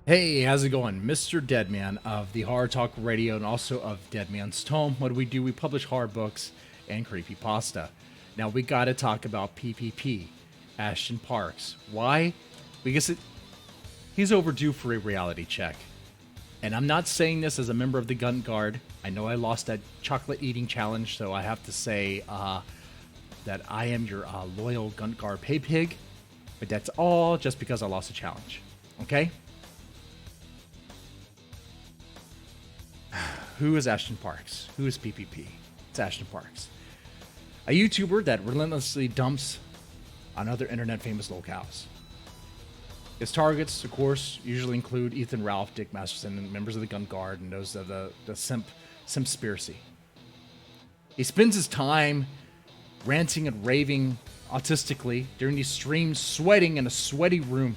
Hey, how's it going? Mr. Deadman of the Horror Talk Radio and also of Deadman's Tome. What do? We publish horror books and creepypasta. Now, we got to talk about PPP, Ashton Parks. Why? Because he's overdue for a reality check. And I'm not saying this as a member of the GuntGuard. I know I lost that chocolate eating challenge, so I have to say that I am your loyal GuntGuard pay pig. But that's all just because I lost a challenge. Okay? Who is Ashton Parks? Who is PPP? It's Ashton Parks. A YouTuber that relentlessly dumps on other internet famous locales. His targets, of course, usually include Ethan Ralph, Dick Masterson, and members of the GuntGuard and those of the Simpspiracy. He spends his time ranting and raving autistically during these streams, sweating in a sweaty room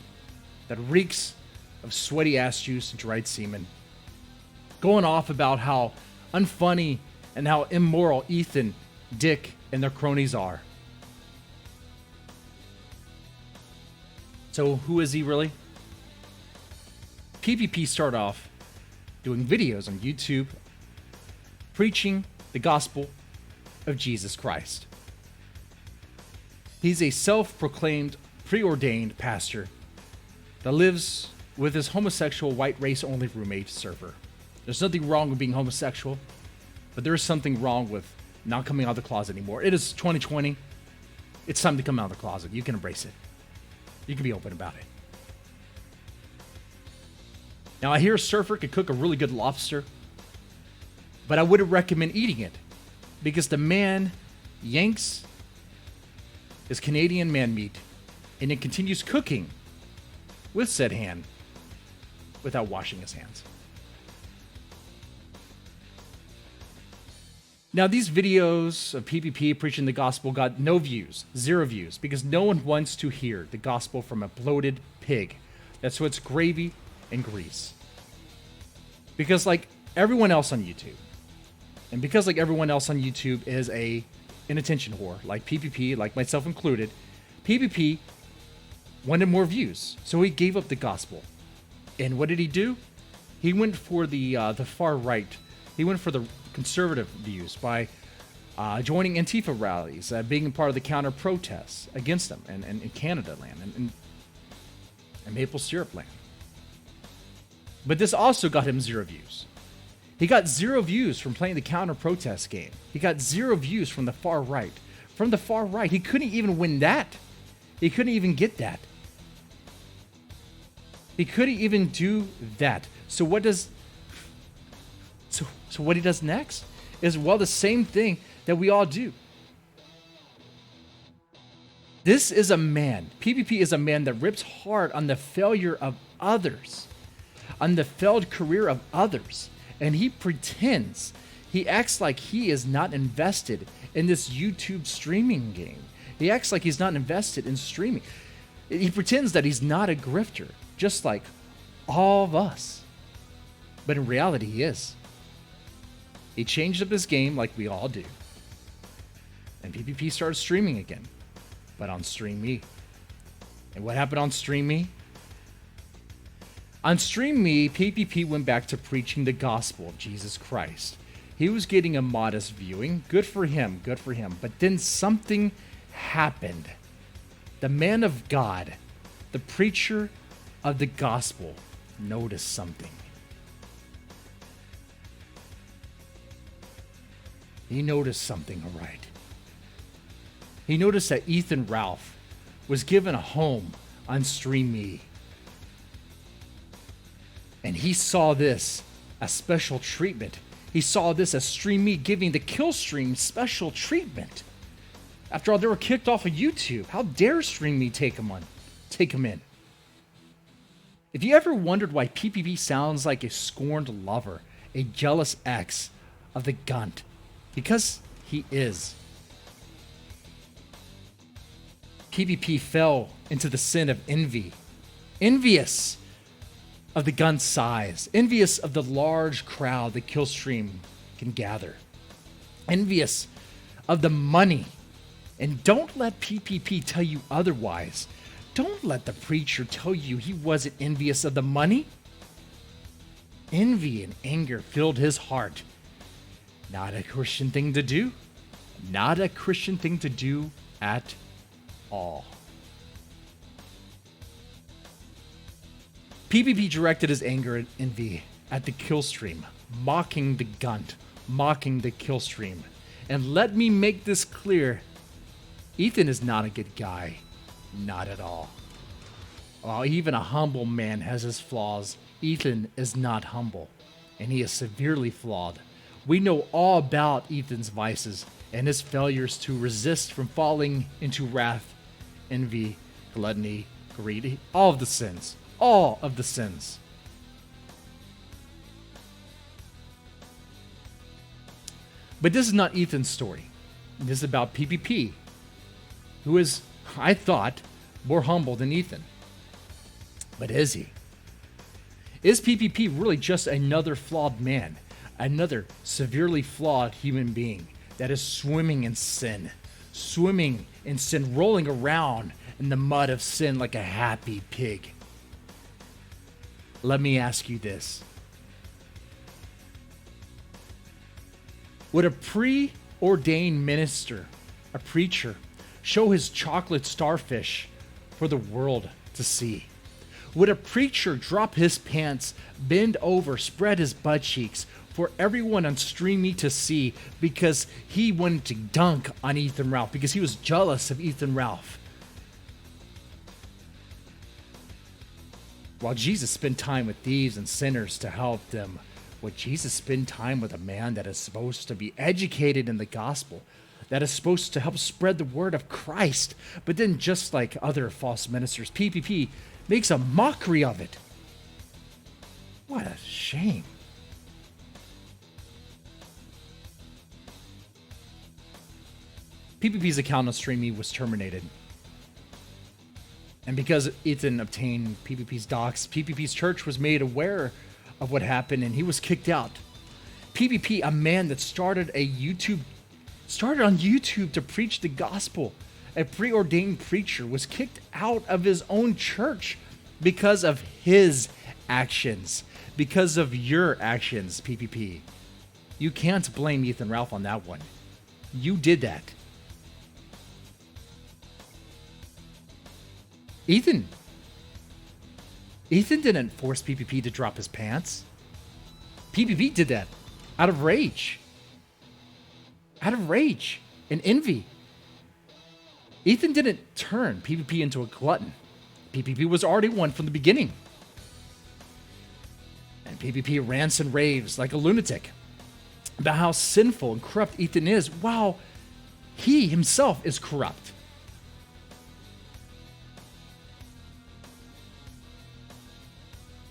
that reeks of sweaty ass juice and dried semen, going off about how unfunny and how immoral Ethan, Dick, and their cronies are. So who is he really? PPP started off doing videos on YouTube preaching the gospel of Jesus Christ. He's a self-proclaimed, preordained pastor that lives with his homosexual white race-only roommate Surfer. There's nothing wrong with being homosexual, but there is something wrong with not coming out of the closet anymore. It is 2020. It's time to come out of the closet. You can embrace it. You can be open about it. Now, I hear a Surfer could cook a really good lobster, but I wouldn't recommend eating it because the man yanks his Canadian man meat and then continues cooking with said hand without washing his hands. Now, these videos of PPP preaching the gospel got no views, 0 views, because no one wants to hear the gospel from a bloated pig. That's what's gravy and grease. Because like everyone else on YouTube, and because like everyone else on YouTube is an attention whore, like PPP, like myself included, PPP wanted more views, so he gave up the gospel. And what did he do? He went for the far right. He went for the conservative views by joining Antifa rallies, being a part of the counter protests against them in Canada land and maple syrup land. But this also got him 0 views. He got 0 views from playing the counter protest game. He got 0 views from the far right. From the far right, he couldn't even win that. He couldn't even get that. He couldn't even do that. So what does So what he does next is, well, the same thing that we all do. This is a man, PPP is a man that rips hard on the failure of others, on the failed career of others. And he pretends, he acts like he is not invested in this YouTube streaming game. He acts like he's not invested in streaming. He pretends that he's not a grifter, just like all of us. But in reality, he is. He changed up his game like we all do. And PPP started streaming again, but on Stream Me. And what happened on Stream Me? On Stream Me, PPP went back to preaching the gospel of Jesus Christ. He was getting a modest viewing. Good for him, good for him. But then something happened. The man of God, the preacher of the gospel, noticed something. He noticed something, all right. He noticed that Ethan Ralph was given a home on Stream Me. And he saw this as special treatment. He saw this as Stream Me giving the kill stream special treatment. After all, they were kicked off of YouTube. How dare Stream Me take him in? If you ever wondered why PPP sounds like a scorned lover, a jealous ex of the Gunt, because he is. PPP fell into the sin of envy. Envious of the Gunt's size. Envious of the large crowd the Killstream can gather. Envious of the money. And don't let PPP tell you otherwise. Don't let the preacher tell you he wasn't envious of the money. Envy and anger filled his heart. Not a Christian thing to do. Not a Christian thing to do at all. PPP directed his anger and envy at the kill stream, mocking the Gunt, mocking the kill stream. And let me make this clear. Ethan is not a good guy. Not at all. While even a humble man has his flaws, Ethan is not humble, and he is severely flawed. We know all about Ethan's vices and his failures to resist from falling into wrath, envy, gluttony, greed, all of the sins. All of the sins. But this is not Ethan's story. This is about PPP, who is, I thought, more humble than Ethan. But is he? Is PPP really just another flawed man? Another severely flawed human being that is swimming in sin, rolling around in the mud of sin like a happy pig? Let me ask you this. Would a preordained minister, a preacher, show his chocolate starfish for the world to see? Would a preacher drop his pants, bend over, spread his butt cheeks for everyone on Streamy to see because he wanted to dunk on Ethan Ralph, because he was jealous of Ethan Ralph? While Jesus spent time with thieves and sinners to help them, would Jesus spend time with a man that is supposed to be educated in the gospel, that is supposed to help spread the word of Christ, but then just like other false ministers, PPP makes a mockery of it? What a shame. PPP's account on Streamy was terminated. And because Ethan obtained PPP's docs, PPP's church was made aware of what happened and he was kicked out. PPP, a man that started on YouTube to preach the gospel, a preordained preacher, was kicked out of his own church because of his actions, because of your actions, PPP. You can't blame Ethan Ralph on that one. You did that. Ethan didn't force PPP to drop his pants. PPP did that out of rage. Out of rage and envy. Ethan didn't turn PPP into a glutton. PPP was already one from the beginning. And PPP rants and raves like a lunatic about how sinful and corrupt Ethan is, while he himself is corrupt.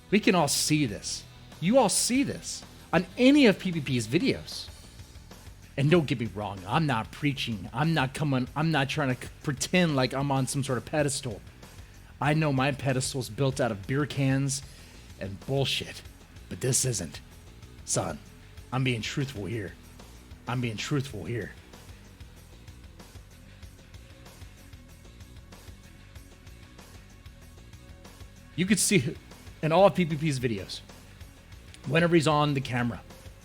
We can all see this. You all see this on any of PPP's videos. And don't get me wrong, I'm not preaching. I'm not trying to pretend like I'm on some sort of pedestal. I know my pedestal's built out of beer cans and bullshit, but this isn't. Son, I'm being truthful here. You could see in all of PPP's videos, whenever he's on the camera,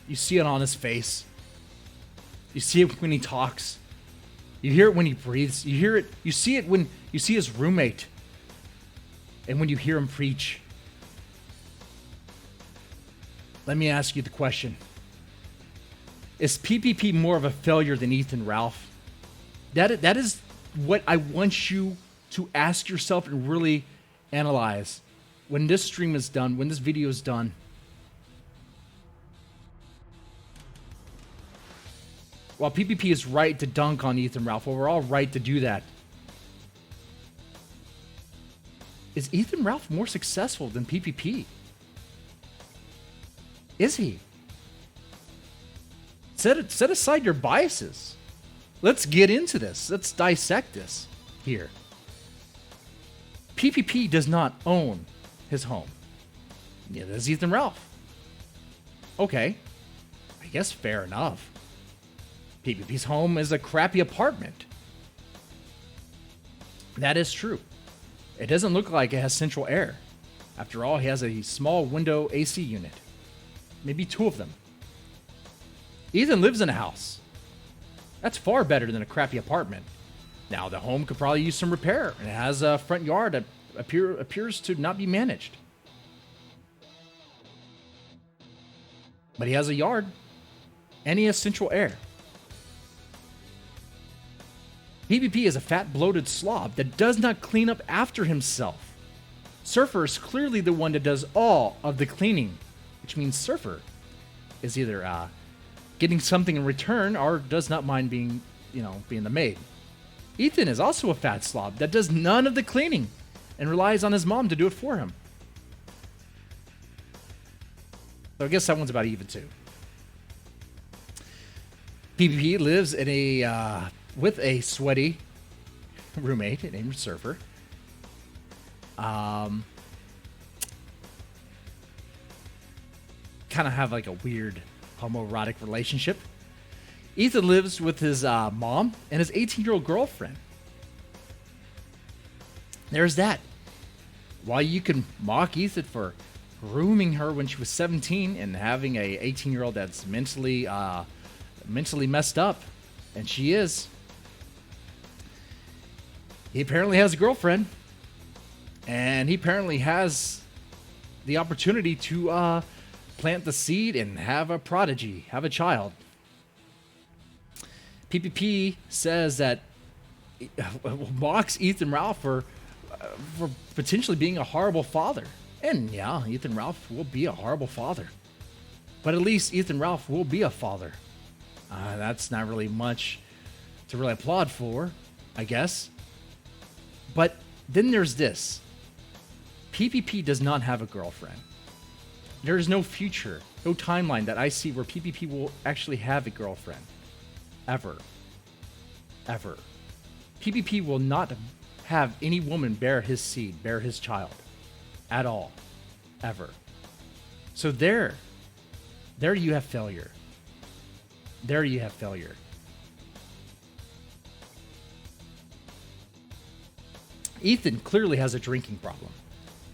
you see it on his face. You see it when he talks. You hear it when he breathes. You hear it. You see it when you see his roommate. And when you hear him preach. Let me ask you the question. Is PPP more of a failure than Ethan Ralph? That is what I want you to ask yourself and really analyze when this stream is done, when this video is done. While PPP is right to dunk on Ethan Ralph, well, we're all right to do that. Is Ethan Ralph more successful than PPP? Is he? Set aside your biases. Let's get into this. Let's dissect this here. PPP does not own his home. Neither does Ethan Ralph. Okay. I guess fair enough. PPP's home is a crappy apartment. That is true. It doesn't look like it has central air. After all, he has a small window AC unit. maybe two of them. Ethan lives in a house. That's far better than a crappy apartment. Now, the home could probably use some repair, and it has a front yard that appears to not be managed. But he has a yard, and he has central air. PPP is a fat, bloated slob that does not clean up after himself. Surfer is clearly the one that does all of the cleaning, which means Surfer is either getting something in return or does not mind being the maid. Ethan is also a fat slob that does none of the cleaning and relies on his mom to do it for him. So I guess that one's about even too. PPP lives in with a sweaty roommate named Surfer. Kind of have like a weird homoerotic relationship. Ethan lives with his mom and his 18-year-old girlfriend. There's that. While you can mock Ethan for grooming her when she was 17 and having a 18-year-old that's mentally messed up, and she is, he apparently has a girlfriend, and he apparently has the opportunity to plant the seed and have a prodigy, have a child. PPP says that mocks Ethan Ralph for potentially being a horrible father. And yeah, Ethan Ralph will be a horrible father. But at least Ethan Ralph will be a father. That's not really much to really applaud for, I guess. But then there's this. PPP does not have a girlfriend. There is no future, no timeline that I see where PPP will actually have a girlfriend. Ever. Ever. PPP will not have any woman bear his seed, bear his child. At all. Ever. So there you have failure. There you have failure. Ethan clearly has a drinking problem.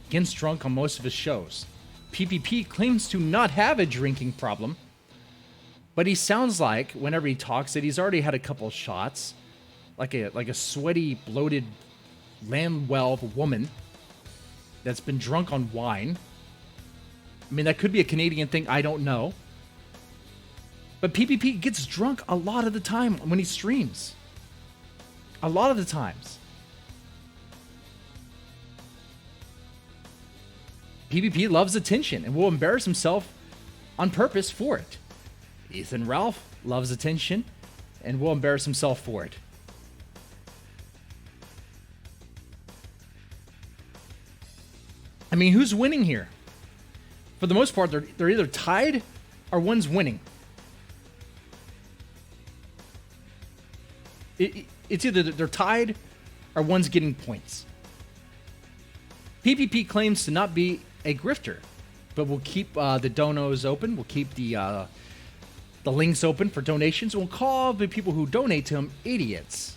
Gets drunk on most of his shows. PPP claims to not have a drinking problem, but he sounds like, whenever he talks, that he's already had a couple shots, like a sweaty, bloated lamb-well of a woman that's been drunk on wine. I mean, that could be a Canadian thing, I don't know. But PPP gets drunk a lot of the time when he streams. A lot of the times. PPP loves attention and will embarrass himself on purpose for it. Ethan Ralph loves attention and will embarrass himself for it. I mean, who's winning here? For the most part, they're either tied or one's winning. It's either they're tied or one's getting points. PPP claims to not be a grifter, but we'll keep the donos open. We'll keep the links open for donations. We'll call the people who donate to him idiots.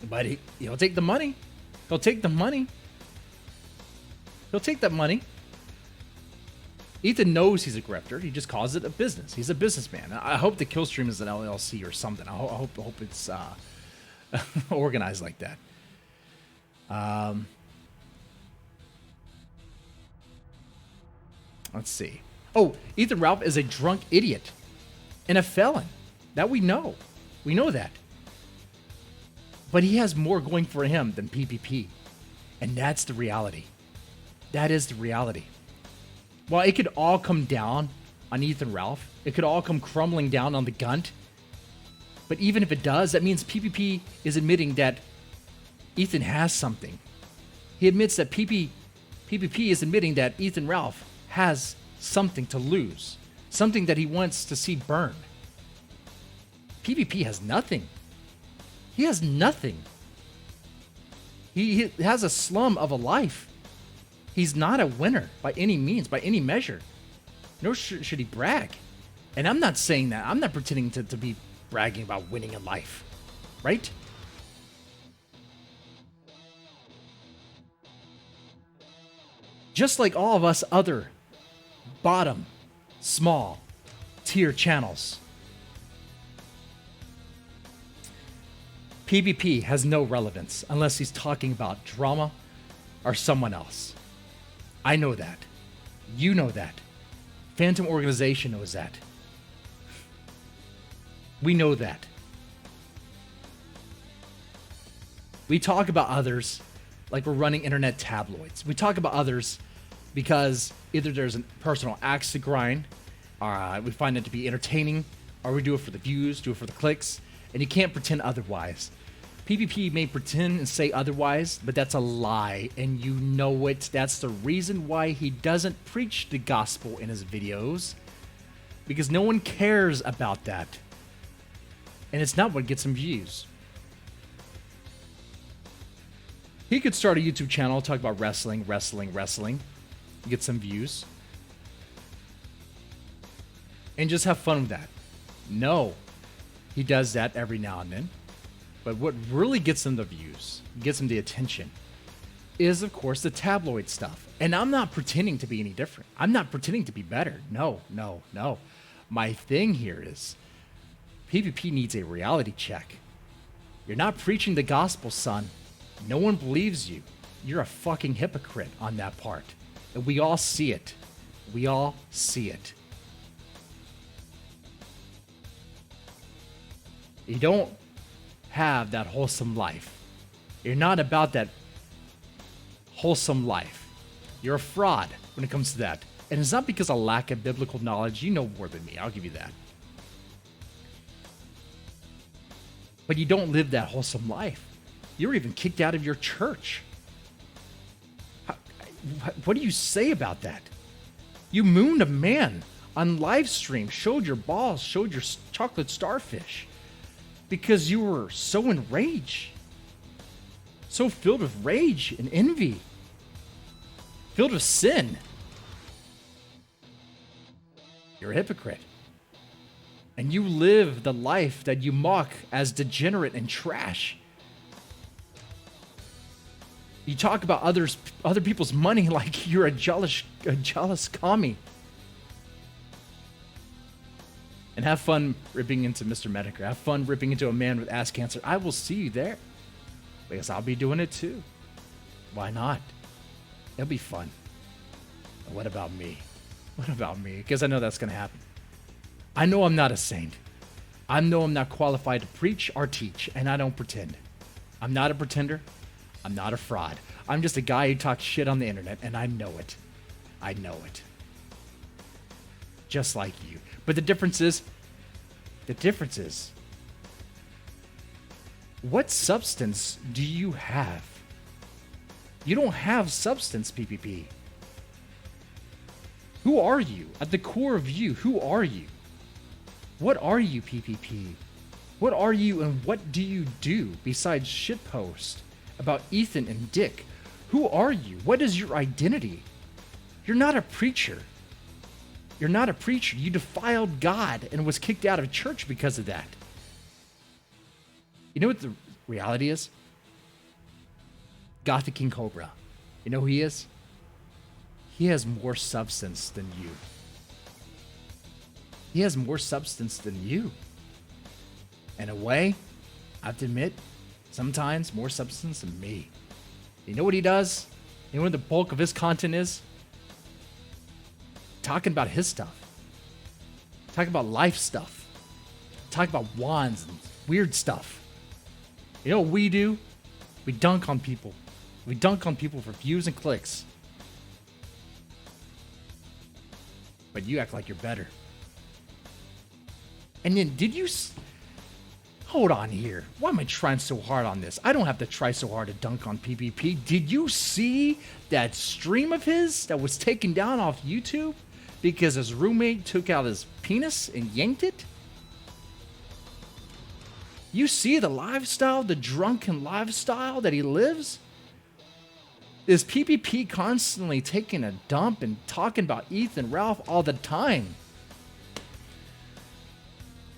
But he'll take the money. He'll take the money. He'll take that money. Ethan knows he's a grifter. He just calls it a business. He's a businessman. I hope the Killstream is an LLC or something. I hope it's organized like that. Let's see. Oh, Ethan Ralph is a drunk idiot and a felon. That we know. We know that. But he has more going for him than PPP. And that's the reality. That is the reality. Well, it could all come down on Ethan Ralph. It could all come crumbling down on the Gunt. But even if it does, that means PPP is admitting that Ethan has something. He admits that PPP is admitting that Ethan Ralph has something to lose. Something that he wants to see burn. PPP has nothing. He has nothing. He has a slum of a life. He's not a winner by any means, by any measure. Nor should he brag. And I'm not saying that. I'm not pretending to be bragging about winning in life. Right? Just like all of us other bottom small tier channels. PPP has no relevance unless he's talking about drama or someone else. I know that. You know that. Phantom Organization knows that. We know that. We talk about others like we're running internet tabloids. We talk about others because either there's a personal axe to grind, or we find it to be entertaining, or we do it for the views, do it for the clicks, and you can't pretend otherwise. PPP may pretend and say otherwise, but that's a lie, and you know it. That's the reason why he doesn't preach the gospel in his videos, because no one cares about that. And it's not what gets him views. He could start a YouTube channel, talk about wrestling, get some views, and just have fun with that. No, he does that every now and then. But what really gets him the views, gets him the attention, is, of course, the tabloid stuff. And I'm not pretending to be any different. I'm not pretending to be better. No. My thing here is PPP needs a reality check. You're not preaching the gospel, son. No one believes you. You're a fucking hypocrite on that part. And we all see it. We all see it. You don't have that wholesome life. You're not about that wholesome life. You're a fraud when it comes to that. And it's not because of lack of biblical knowledge. You know more than me. I'll give you that. But you don't live that wholesome life. You're even kicked out of your church. What do you say about that? You mooned a man on live stream, showed your balls, showed your chocolate starfish because you were so enraged, so filled with rage and envy, filled with sin. You're a hypocrite. And you live the life that you mock as degenerate and trash. You talk about other people's money like you're a jealous commie. And have fun ripping into Mr. Medicare. Have fun ripping into a man with ass cancer. I will see you there. Because I'll be doing it too. Why not? It'll be fun. And what about me? What about me? Because I know that's going to happen. I know I'm not a saint. I know I'm not qualified to preach or teach, and I don't pretend. I'm not a pretender. I'm not a fraud. I'm just a guy who talks shit on the internet, and I know it. I know it. Just like you. But the difference is, what substance do you have? You don't have substance, PPP. Who are you? At the core of you, who are you? What are you, PPP? What are you and what do you do besides shitpost about Ethan and Dick? Who are you? What is your identity? You're not a preacher. You're not a preacher. You defiled God and was kicked out of church because of that. You know what the reality is? Gothic King Cobra. You know who he is? He has more substance than you. He has more substance than you. In a way, I have to admit, sometimes more substance than me. You know what he does? You know what the bulk of his content is? Talking about his stuff. Talking about life stuff. Talking about wands and weird stuff. You know what we do? We dunk on people. We dunk on people for views and clicks. But you act like you're better. And then did you... Hold on here. Why am I trying so hard on this? I don't have to try so hard to dunk on PPP. Did you see that stream of his that was taken down off YouTube because his roommate took out his penis and yanked it? You see the lifestyle, the drunken lifestyle that he lives? Is PPP constantly taking a dump and talking about Ethan Ralph all the time?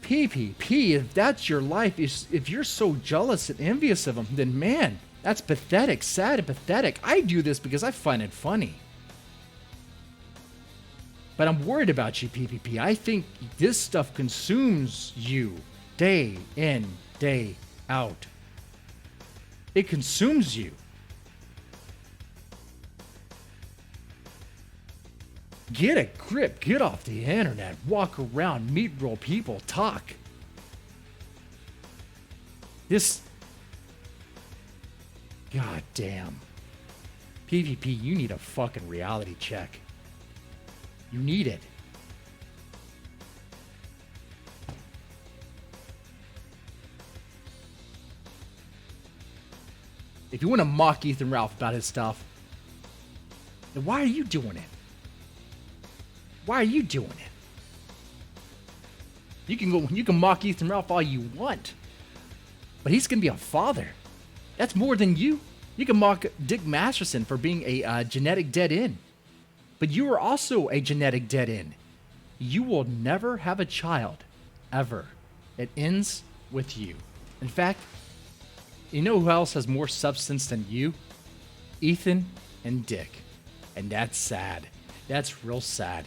PPP, if that's your life, if you're so jealous and envious of him, then man, that's pathetic, sad and pathetic. I do this because I find it funny. But I'm worried about you, PPP. I think this stuff consumes you day in, day out. It consumes you. Get a grip. Get off the internet. Walk around. Meet real people. Talk. This... God damn. PPP, you need a fucking reality check. You need it. If you want to mock Ethan Ralph about his stuff, then why are you doing it? Why are you doing it? You can mock Ethan Ralph all you want, but he's gonna be a father. That's more than you. You can mock Dick Masterson for being a genetic dead end, but you are also a genetic dead end. You will never have a child, ever. It ends with you. In fact, you know who else has more substance than you? Ethan and Dick. And that's sad. That's real sad.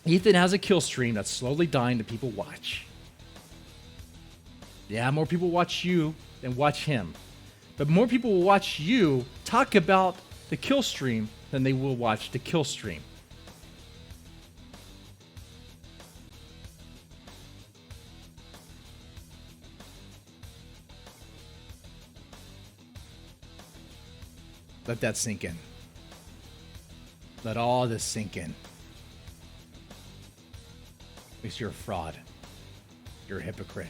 Ethan has a kill stream that's slowly dying to people watch. Yeah, more people watch you than watch him. But more people will watch you talk about the kill stream than they will watch the kill stream. Let that sink in. Let all this sink in. Because you're a fraud. You're a hypocrite.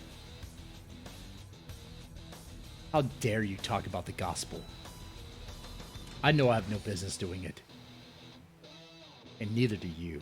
How dare you talk about the gospel? I know I have no business doing it. And neither do you.